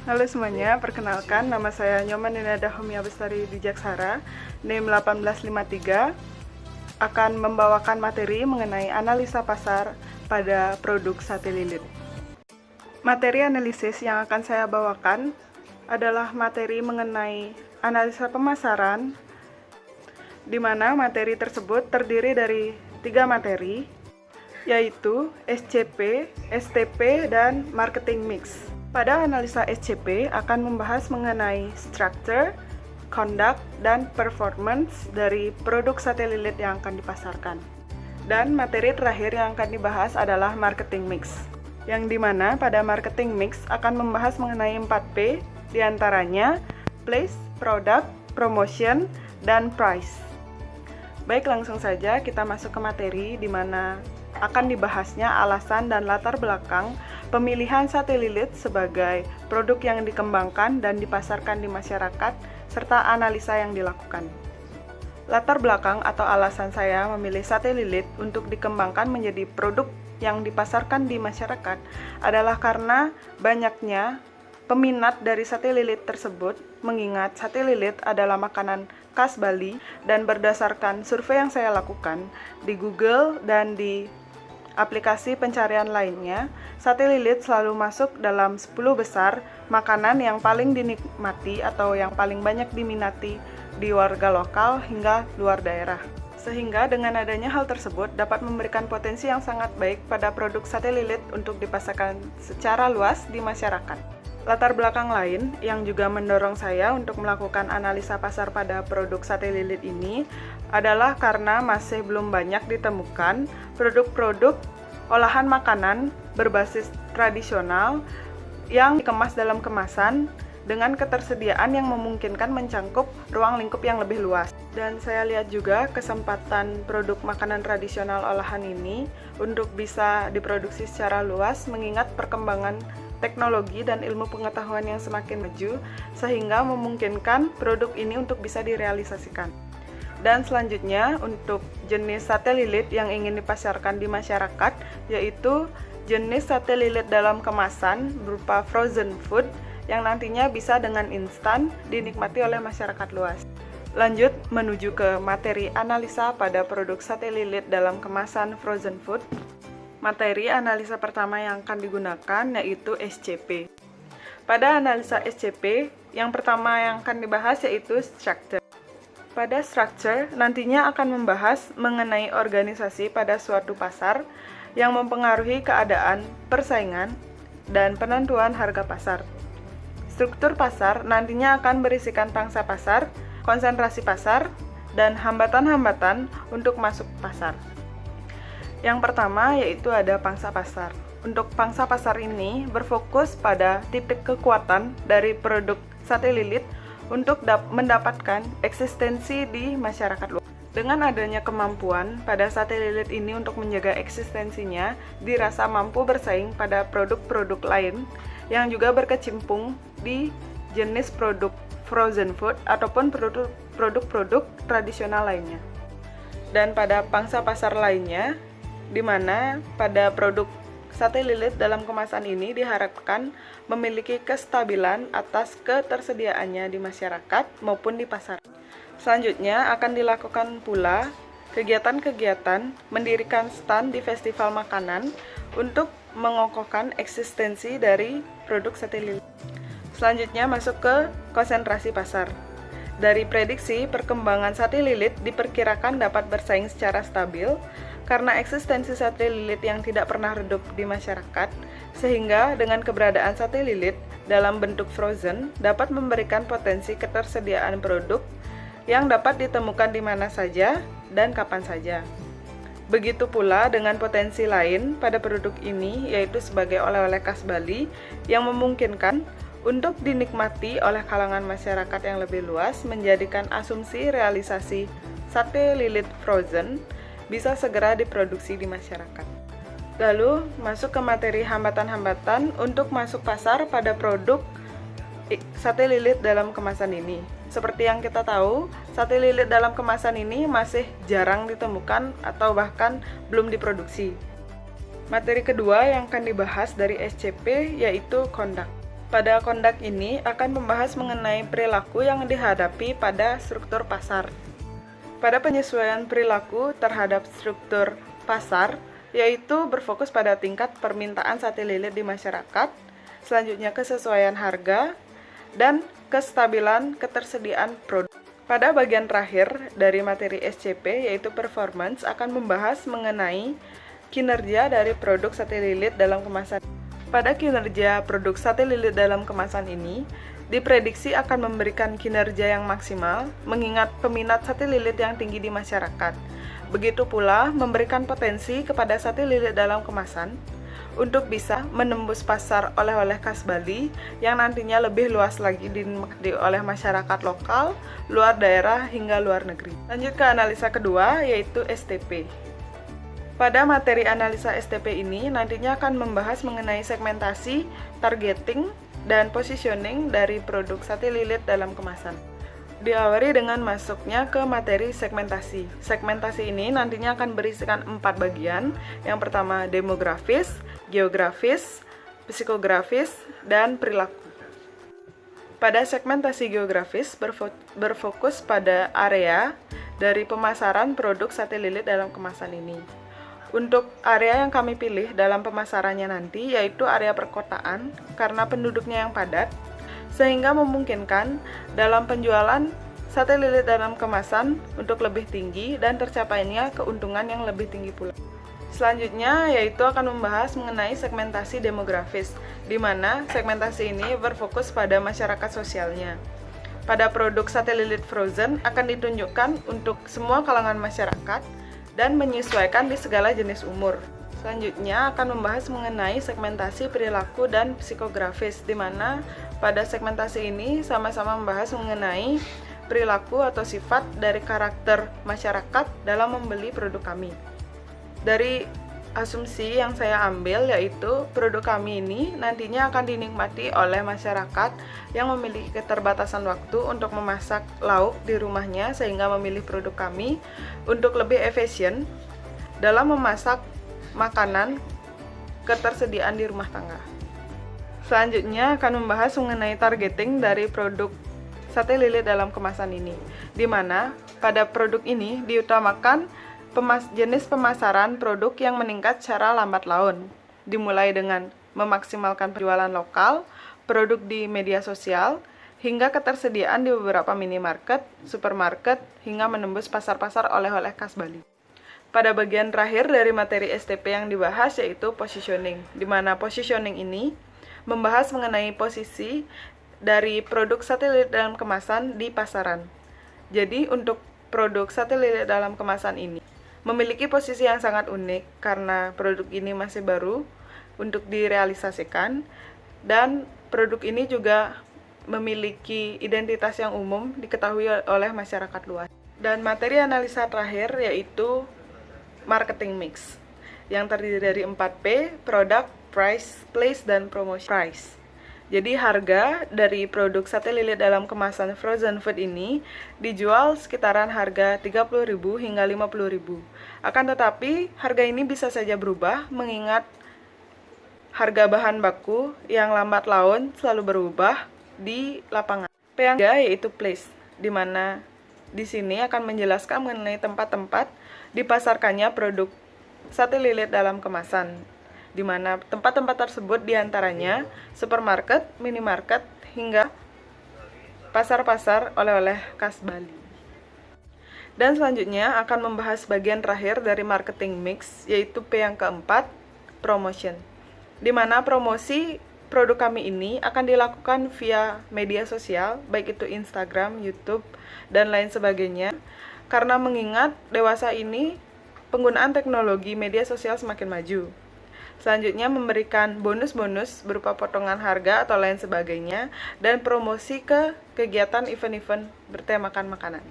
Halo semuanya, perkenalkan nama saya Nyoman Ninada Homia Bestari Wijaksara, NIM 1853, akan membawakan materi mengenai analisa pasar pada produk sate lilit. Materi analisis yang akan saya bawakan adalah materi mengenai analisa pemasaran, di mana materi tersebut terdiri dari 3 materi, yaitu SCP, STP, dan Marketing Mix. Pada analisa SCP akan membahas mengenai structure, conduct, dan performance dari produk sate lilit yang akan dipasarkan. Dan materi terakhir yang akan dibahas adalah Marketing Mix, yang dimana pada Marketing Mix akan membahas mengenai 4P, diantaranya Place, Product, Promotion, dan Price. Baik, langsung saja kita masuk ke materi di mana akan dibahasnya alasan dan latar belakang pemilihan sate lilit sebagai produk yang dikembangkan dan dipasarkan di masyarakat, serta analisa yang dilakukan. Latar belakang atau alasan saya memilih sate lilit untuk dikembangkan menjadi produk yang dipasarkan di masyarakat adalah karena banyaknya peminat dari sate lilit tersebut, mengingat sate lilit adalah makanan khas Bali, dan berdasarkan survei yang saya lakukan di Google dan di aplikasi pencarian lainnya, sate lilit selalu masuk dalam 10 besar makanan yang paling dinikmati atau yang paling banyak diminati di warga lokal hingga luar daerah. Sehingga dengan adanya hal tersebut dapat memberikan potensi yang sangat baik pada produk sate lilit untuk dipasarkan secara luas di masyarakat. Latar belakang lain yang juga mendorong saya untuk melakukan analisa pasar pada produk sate lilit ini adalah karena masih belum banyak ditemukan produk-produk olahan makanan berbasis tradisional yang dikemas dalam kemasan dengan ketersediaan yang memungkinkan mencangkup ruang lingkup yang lebih luas. Dan saya lihat juga kesempatan produk makanan tradisional olahan ini untuk bisa diproduksi secara luas mengingat perkembangan teknologi dan ilmu pengetahuan yang semakin maju, sehingga memungkinkan produk ini untuk bisa direalisasikan. Dan selanjutnya, untuk jenis sate lilit yang ingin dipasarkan di masyarakat, yaitu jenis sate lilit dalam kemasan berupa frozen food, yang nantinya bisa dengan instan dinikmati oleh masyarakat luas. Lanjut menuju ke materi analisa pada produk sate lilit dalam kemasan frozen food. Materi analisa pertama yang akan digunakan yaitu SCP. Pada analisa SCP, yang pertama yang akan dibahas yaitu structure. Pada structure, nantinya akan membahas mengenai organisasi pada suatu pasar yang mempengaruhi keadaan persaingan dan penentuan harga pasar. Struktur pasar nantinya akan berisikan pangsa pasar, konsentrasi pasar, dan hambatan-hambatan untuk masuk pasar. Yang pertama yaitu ada pangsa pasar. Untuk pangsa pasar ini berfokus pada titik kekuatan dari produk sate lilit untuk mendapatkan eksistensi di masyarakat luas. Dengan adanya kemampuan pada sate lilit ini untuk menjaga eksistensinya, dirasa mampu bersaing pada produk-produk lain yang juga berkecimpung di jenis produk frozen food ataupun produk-produk tradisional lainnya. Dan pada pangsa pasar lainnya, di mana pada produk sate lilit dalam kemasan ini diharapkan memiliki kestabilan atas ketersediaannya di masyarakat maupun di pasar. Selanjutnya akan dilakukan pula kegiatan-kegiatan mendirikan stand di festival makanan untuk mengokohkan eksistensi dari produk sate lilit. Selanjutnya masuk ke konsentrasi pasar. Dari prediksi, perkembangan sate lilit diperkirakan dapat bersaing secara stabil karena eksistensi sate lilit yang tidak pernah redup di masyarakat, sehingga dengan keberadaan sate lilit dalam bentuk frozen dapat memberikan potensi ketersediaan produk yang dapat ditemukan di mana saja dan kapan saja. Begitu pula dengan potensi lain pada produk ini, yaitu sebagai oleh-oleh khas Bali yang memungkinkan untuk dinikmati oleh kalangan masyarakat yang lebih luas, menjadikan asumsi realisasi sate lilit frozen bisa segera diproduksi di masyarakat. Lalu masuk ke materi hambatan-hambatan untuk masuk pasar pada produk sate lilit dalam kemasan ini. Seperti yang kita tahu, sate lilit dalam kemasan ini masih jarang ditemukan atau bahkan belum diproduksi. Materi kedua yang akan dibahas dari SCP yaitu conduct. Pada kondak ini akan membahas mengenai perilaku yang dihadapi pada struktur pasar. Pada penyesuaian perilaku terhadap struktur pasar, yaitu berfokus pada tingkat permintaan sate lilit di masyarakat, selanjutnya kesesuaian harga, dan kestabilan ketersediaan produk. Pada bagian terakhir dari materi SCP, yaitu performance, akan membahas mengenai kinerja dari produk sate lilit dalam kemasan. Pada kinerja produk sate lilit dalam kemasan ini, diprediksi akan memberikan kinerja yang maksimal, mengingat peminat sate lilit yang tinggi di masyarakat. Begitu pula memberikan potensi kepada sate lilit dalam kemasan untuk bisa menembus pasar oleh-oleh khas Bali yang nantinya lebih luas lagi dinikmati oleh masyarakat lokal, luar daerah, hingga luar negeri. Lanjut ke analisa kedua, yaitu STP. Pada materi analisa STP ini nantinya akan membahas mengenai segmentasi, targeting, dan positioning dari produk sate lilit dalam kemasan. Diawali dengan masuknya ke materi segmentasi. Segmentasi ini nantinya akan berisikan 4 bagian. Yang pertama demografis, geografis, psikografis, dan perilaku. Pada segmentasi geografis berfokus pada area dari pemasaran produk sate lilit dalam kemasan ini. Untuk area yang kami pilih dalam pemasarannya nanti yaitu area perkotaan karena penduduknya yang padat, sehingga memungkinkan dalam penjualan sate lilit dalam kemasan untuk lebih tinggi dan tercapainya keuntungan yang lebih tinggi pula. Selanjutnya yaitu akan membahas mengenai segmentasi demografis, di mana segmentasi ini berfokus pada masyarakat sosialnya. Pada produk sate lilit frozen akan ditunjukkan untuk semua kalangan masyarakat dan menyesuaikan di segala jenis umur. Selanjutnya akan membahas mengenai segmentasi perilaku dan psikografis, di mana pada segmentasi ini sama-sama membahas mengenai perilaku atau sifat dari karakter masyarakat dalam membeli produk kami. Dari asumsi yang saya ambil yaitu produk kami ini nantinya akan dinikmati oleh masyarakat yang memiliki keterbatasan waktu untuk memasak lauk di rumahnya sehingga memilih produk kami untuk lebih efisien dalam memasak makanan ketersediaan di rumah tangga. Selanjutnya akan membahas mengenai targeting dari produk sate lilit dalam kemasan ini, di mana pada produk ini diutamakan jenis pemasaran produk yang meningkat secara lambat laun, dimulai dengan memaksimalkan penjualan lokal, produk di media sosial, hingga ketersediaan di beberapa minimarket, supermarket, hingga menembus pasar-pasar oleh-oleh khas Bali. Pada bagian terakhir dari materi STP yang dibahas yaitu positioning, di mana positioning ini membahas mengenai posisi dari produk sate lilit dalam kemasan di pasaran. Jadi untuk produk sate lilit dalam kemasan ini memiliki posisi yang sangat unik karena produk ini masih baru untuk direalisasikan dan produk ini juga memiliki identitas yang umum diketahui oleh masyarakat luas. Dan materi analisa terakhir yaitu marketing mix yang terdiri dari 4P, product, price, place, dan promotion. Price. Jadi harga dari produk sate lilit dalam kemasan frozen food ini dijual sekitaran harga 30.000 hingga 50.000. Akan tetapi harga ini bisa saja berubah mengingat harga bahan baku yang lambat laun selalu berubah di lapangan. P yang ketiga yaitu place, di mana di sini akan menjelaskan mengenai tempat-tempat dipasarkannya produk sate lilit dalam kemasan, di mana tempat-tempat tersebut diantaranya supermarket, minimarket, hingga pasar-pasar oleh-oleh khas Bali. Dan selanjutnya akan membahas bagian terakhir dari marketing mix, yaitu P yang keempat, promotion, di mana promosi produk kami ini akan dilakukan via media sosial, baik itu Instagram, YouTube, dan lain sebagainya, karena mengingat dewasa ini penggunaan teknologi media sosial semakin maju. Selanjutnya memberikan bonus-bonus berupa potongan harga atau lain sebagainya dan promosi ke kegiatan event-event bertemakan makanan.